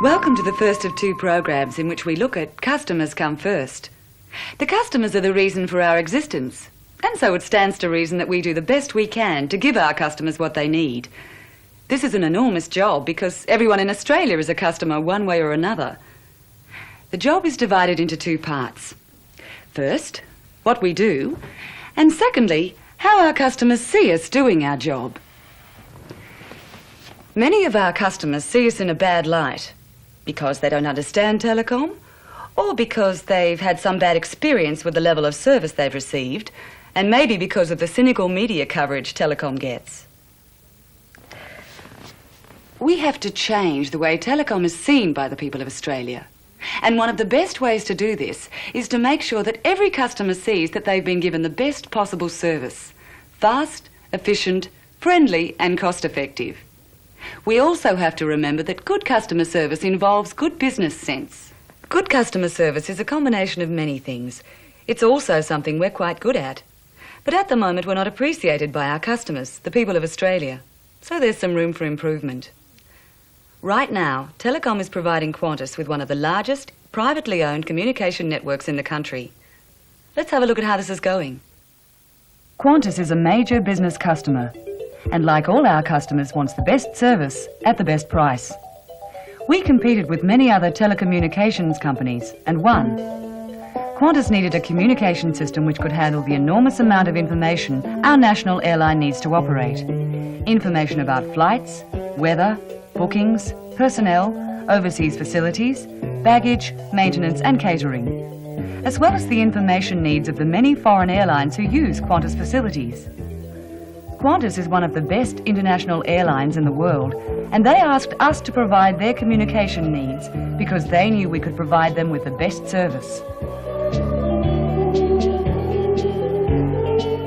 Welcome to the first of two programs in which we look at customers come first. The customers are the reason for our existence, and so it stands to reason that we do the best we can to give our customers what they need. This is an enormous job because everyone in Australia is a customer one way or another. The job is divided into two parts. First, what we do, and secondly, how our customers see us doing our job. Many of our customers see us in a bad light because they don't understand Telecom, or because they've had some bad experience with the level of service they've received, and maybe because of the cynical media coverage Telecom gets. We have to change the way Telecom is seen by the people of Australia. And one of the best ways to do this is to make sure that every customer sees that they've been given the best possible service. Fast, efficient, friendly and cost-effective. We also have to remember that good customer service involves good business sense. Good customer service is a combination of many things. It's also something we're quite good at. But at the moment we're not appreciated by our customers, the people of Australia. So there's some room for improvement. Right now, Telecom is providing Qantas with one of the largest privately owned communication networks in the country. Let's have a look at how this is going. Qantas is a major business customer, and like all our customers, wants the best service at the best price. We competed with many other telecommunications companies and won. Qantas needed a communication system which could handle the enormous amount of information our national airline needs to operate. Information about flights, weather, bookings, personnel, overseas facilities, baggage, maintenance and catering, as well as the information needs of the many foreign airlines who use Qantas facilities. Qantas is one of the best international airlines in the world, and they asked us to provide their communication needs because they knew we could provide them with the best service.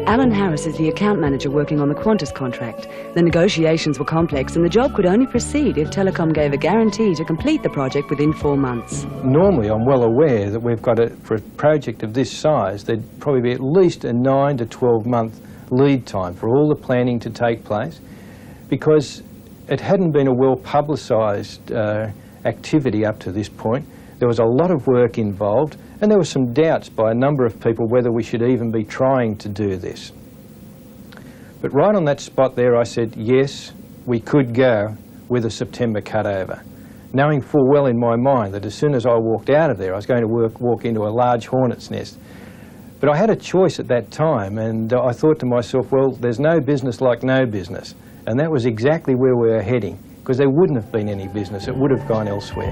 Alan Harris is the account manager working on the Qantas contract. The negotiations were complex and the job could only proceed if Telecom gave a guarantee to complete the project within 4 months. Normally I'm well aware that we've got for a project of this size there'd probably be at least a 9 to 12 month lead time for all the planning to take place, because it hadn't been a well publicised activity up to this point. There was a lot of work involved, and there were some doubts by a number of people whether we should even be trying to do this. But right on that spot there I said yes, we could go with a September cutover, knowing full well in my mind that as soon as I walked out of there I was going to walk into a large hornet's nest. But I had a choice at that time, and I thought to myself, well, there's no business like no business. And that was exactly where we were heading, because there wouldn't have been any business. It would have gone elsewhere.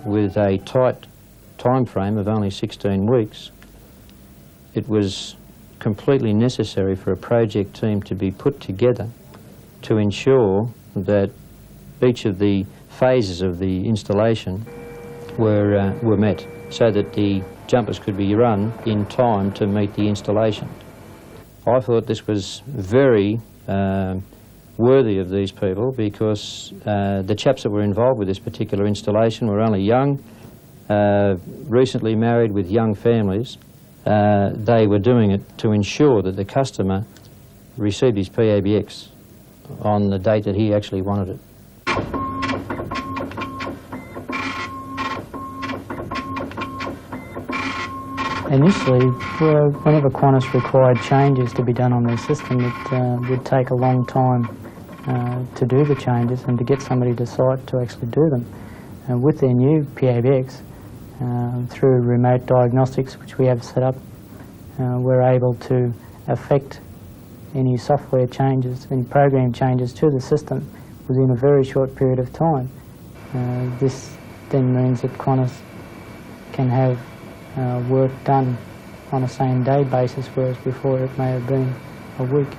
With a tight time frame of only 16 weeks, it was completely necessary for a project team to be put together to ensure that each of the phases of the installation were met, so that the jumpers could be run in time to meet the installation. I thought this was very worthy of these people, because the chaps that were involved with this particular installation were only young, recently married with young families. They were doing it to ensure that the customer received his PABX on the date that he actually wanted it. Initially, whenever Qantas required changes to be done on their system, it would take a long time to do the changes and to get somebody to site to actually do them. With their new PABX, through remote diagnostics which we have set up, we're able to affect any software changes, any program changes to the system within a very short period of time. This then means that Qantas can have work done on a same-day basis, whereas before it may have been a week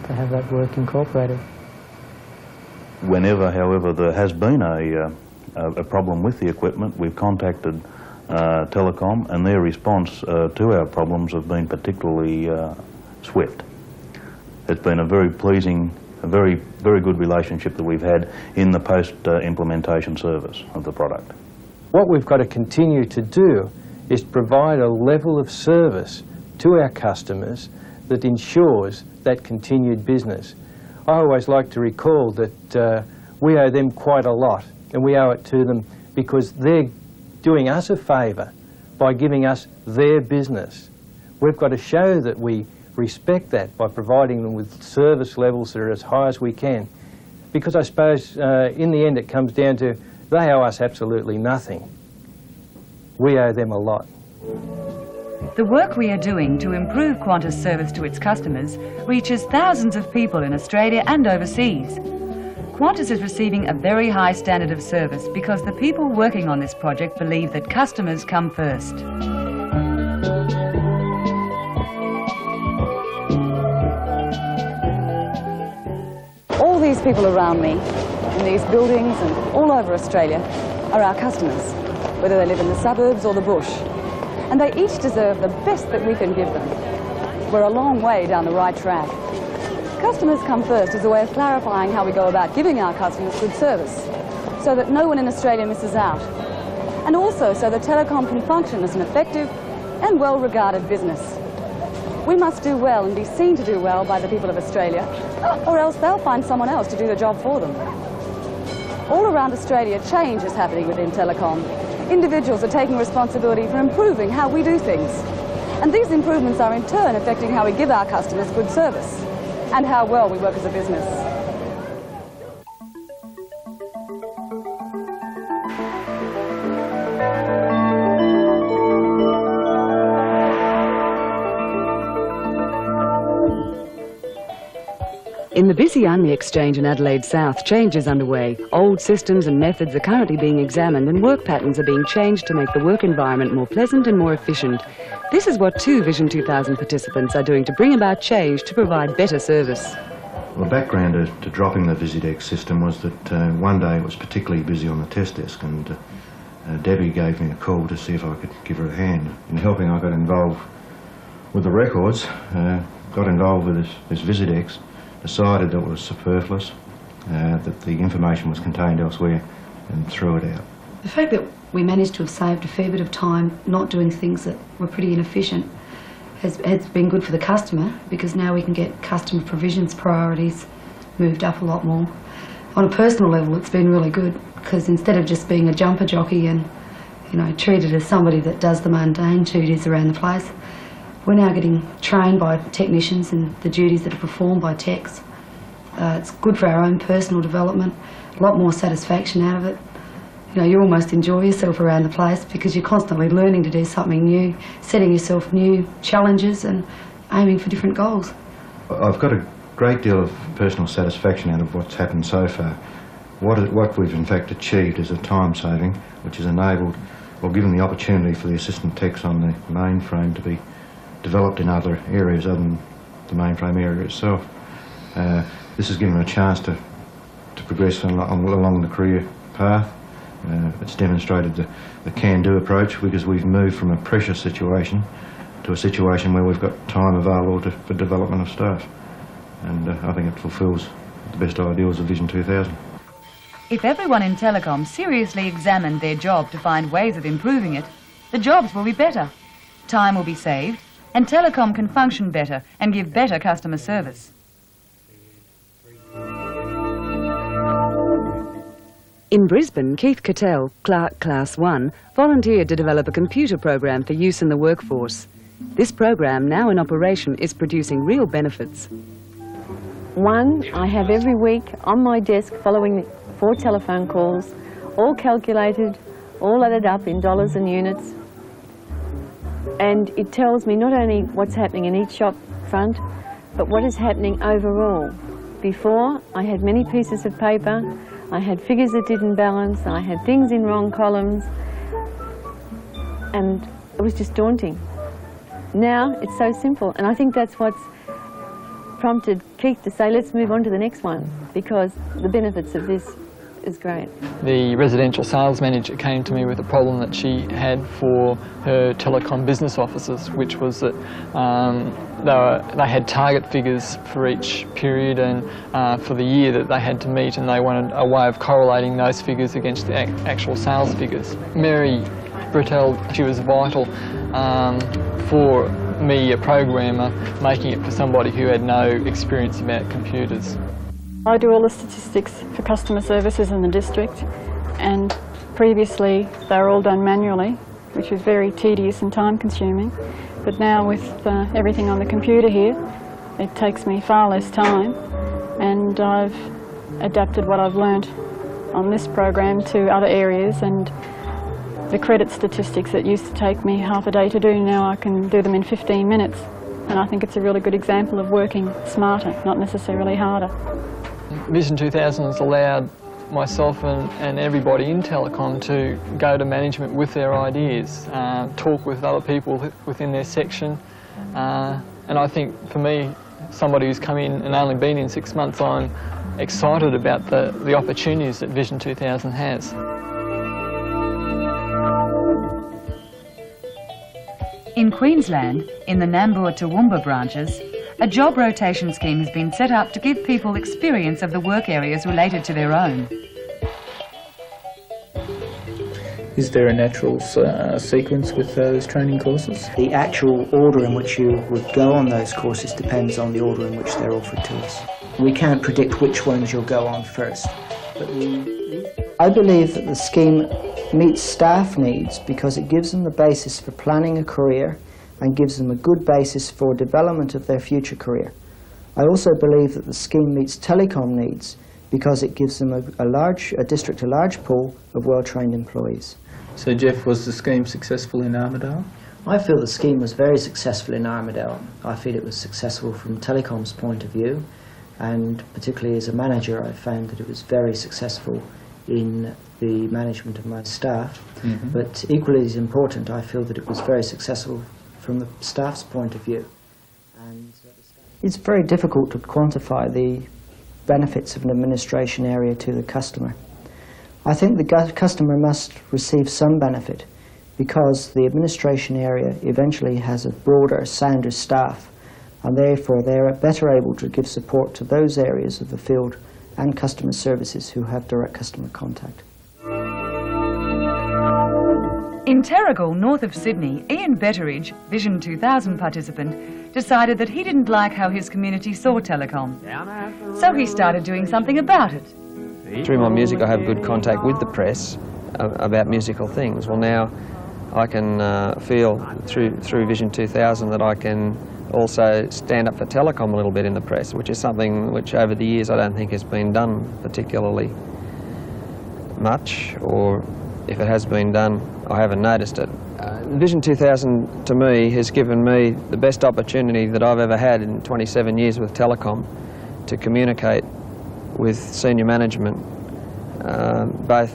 to have that work incorporated. Whenever, however, there has been a problem with the equipment, we've contacted Telecom, and their response to our problems have been particularly swift. It's been a very pleasing, a very good relationship that we've had in the post-implementation service of the product. What we've got to continue to do is provide a level of service to our customers that ensures that continued business. I always like to recall that we owe them quite a lot, and we owe it to them because they're doing us a favour by giving us their business. We've got to show that we respect that by providing them with service levels that are as high as we can. Because I suppose in the end it comes down to they owe us absolutely nothing. We owe them a lot. The work we are doing to improve Qantas service to its customers reaches thousands of people in Australia and overseas. Qantas is receiving a very high standard of service because the people working on this project believe that customers come first. All these people around me, in these buildings and all over Australia, are our customers, whether they live in the suburbs or the bush. And they each deserve the best that we can give them. We're a long way down the right track. Customers come first is a way of clarifying how we go about giving our customers good service, so that no one in Australia misses out. And also so that Telecom can function as an effective and well-regarded business. We must do well and be seen to do well by the people of Australia, or else they'll find someone else to do the job for them. All around Australia, change is happening within Telecom. Individuals are taking responsibility for improving how we do things. And these improvements are in turn affecting how we give our customers good service and how well we work as a business. In the busy Army Exchange in Adelaide South, change is underway. Old systems and methods are currently being examined and work patterns are being changed to make the work environment more pleasant and more efficient. This is what two Vision 2000 participants are doing to bring about change to provide better service. Well, the background to dropping the Visidex system was that one day it was particularly busy on the test desk, and Debbie gave me a call to see if I could give her a hand. In helping, I got involved with the records, got involved with this Visidex, decided that it was superfluous, that the information was contained elsewhere, and threw it out. The fact that we managed to have saved a fair bit of time not doing things that were pretty inefficient has been good for the customer, because now we can get customer provisions priorities moved up a lot more. On a personal level, it's been really good, because instead of just being a jumper jockey and treated as somebody that does the mundane duties around the place, we're now getting trained by technicians in the duties that are performed by techs. It's good for our own personal development, a lot more satisfaction out of it. You almost enjoy yourself around the place because you're constantly learning to do something new, setting yourself new challenges and aiming for different goals. I've got a great deal of personal satisfaction out of what's happened so far. What we've in fact achieved is a time saving, which has enabled, or given the opportunity for the assistant techs on the mainframe to be developed in other areas other than the mainframe area itself. This has given them a chance to progress along the career path. It's demonstrated the can-do approach, because we've moved from a pressure situation to a situation where we've got time available for development of staff. And I think it fulfills the best ideals of Vision 2000. If everyone in Telecom seriously examined their job to find ways of improving it, the jobs will be better, time will be saved, and Telecom can function better and give better customer service. In Brisbane, Keith Cattell, Clerk Class 1, volunteered to develop a computer program for use in the workforce. This program, now in operation, is producing real benefits. One, I have every week on my desk following 4 telephone calls, all calculated, all added up in dollars and units. And it tells me not only what's happening in each shop front, but what is happening overall. Before, I had many pieces of paper, I had figures that didn't balance, I had things in wrong columns, and it was just daunting. Now it's so simple, and I think that's what's prompted Keith to say, let's move on to the next one, because the benefits of this is great. The residential sales manager came to me with a problem that she had for her Telecom business offices, which was that they had target figures for each period and for the year that they had to meet, and they wanted a way of correlating those figures against the actual sales figures. Mary Britell, she was vital for me, a programmer, making it for somebody who had no experience about computers. I do all the statistics for customer services in the district, and previously they were all done manually, which was very tedious and time consuming. But now with everything on the computer here, it takes me far less time, and I've adapted what I've learnt on this program to other areas, and the credit statistics that used to take me half a day to do, now I can do them in 15 minutes. And I think it's a really good example of working smarter, not necessarily harder. Vision 2000 has allowed myself and everybody in Telecom to go to management with their ideas, talk with other people within their section, and I think for me, somebody who's come in and only been in 6 months, I'm excited about the opportunities that Vision 2000 has. In Queensland, in the Nambour Toowoomba branches, a job rotation scheme has been set up to give people experience of the work areas related to their own. Is there a natural sequence with those training courses? The actual order in which you would go on those courses depends on the order in which they're offered to us. We can't predict which ones you'll go on first. But I believe that the scheme meets staff needs because it gives them the basis for planning a career and gives them a good basis for development of their future career. I also believe that the scheme meets telecom needs because it gives them a district a large pool of well-trained employees. So Jeff, was the scheme successful in Armidale? I feel the scheme was very successful in Armidale. I feel it was successful from Telecom's point of view, and particularly as a manager I found that it was very successful in the management of my staff. Mm-hmm. But equally as important, I feel that it was very successful from the staff's point of view. And it's very difficult to quantify the benefits of an administration area to the customer. I think the customer must receive some benefit because the administration area eventually has a broader, sounder staff, and therefore they're better able to give support to those areas of the field and customer services who have direct customer contact. In Terrigal, north of Sydney, Ian Betteridge, Vision 2000 participant, decided that he didn't like how his community saw Telecom. So he started doing something about it. Through my music I have good contact with the press about musical things. Well, now I can feel through Vision 2000 that I can also stand up for Telecom a little bit in the press, which is something which over the years I don't think has been done particularly much, or if it has been done, I haven't noticed it. Vision 2000 to me has given me the best opportunity that I've ever had in 27 years with Telecom to communicate with senior management, both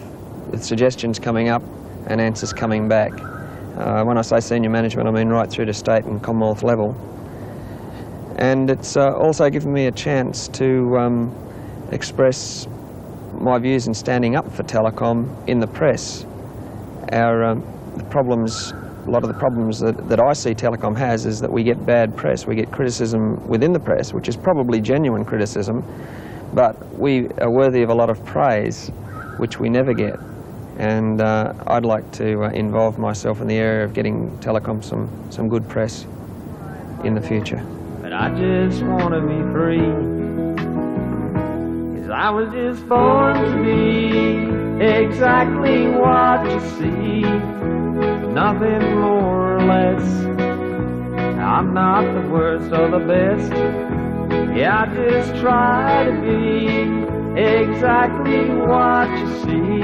with suggestions coming up and answers coming back. When I say senior management, I mean right through to state and Commonwealth level. And it's also given me a chance to express my views in standing up for Telecom in the press. The problems, a lot of the problems that I see Telecom has is that we get bad press. We get criticism within the press, which is probably genuine criticism, but we are worthy of a lot of praise, which we never get. And I'd like to involve myself in the area of getting Telecom some good press in the future. But I just want to be free, 'cause I was just born to be exactly what you see, nothing more or less. I'm not the worst or the best, yeah, I just try to be exactly what you see,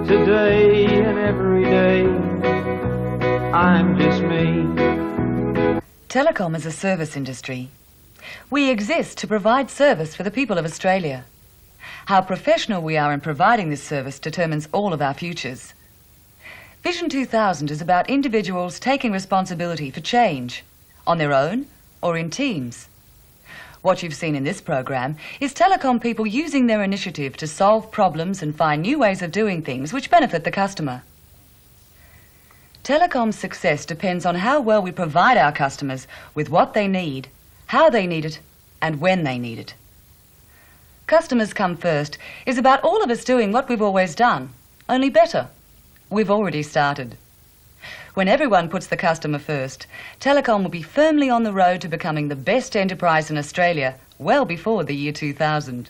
today and every day. I'm just me. Telecom is a service industry. We exist to provide service for the people of Australia. How professional we are in providing this service determines all of our futures. Vision 2000 is about individuals taking responsibility for change, on their own or in teams. What you've seen in this program is Telecom people using their initiative to solve problems and find new ways of doing things which benefit the customer. Telecom's success depends on how well we provide our customers with what they need, how they need it, and when they need it. Customers Come First is about all of us doing what we've always done, only better. We've already started. When everyone puts the customer first, Telecom will be firmly on the road to becoming the best enterprise in Australia well before the year 2000.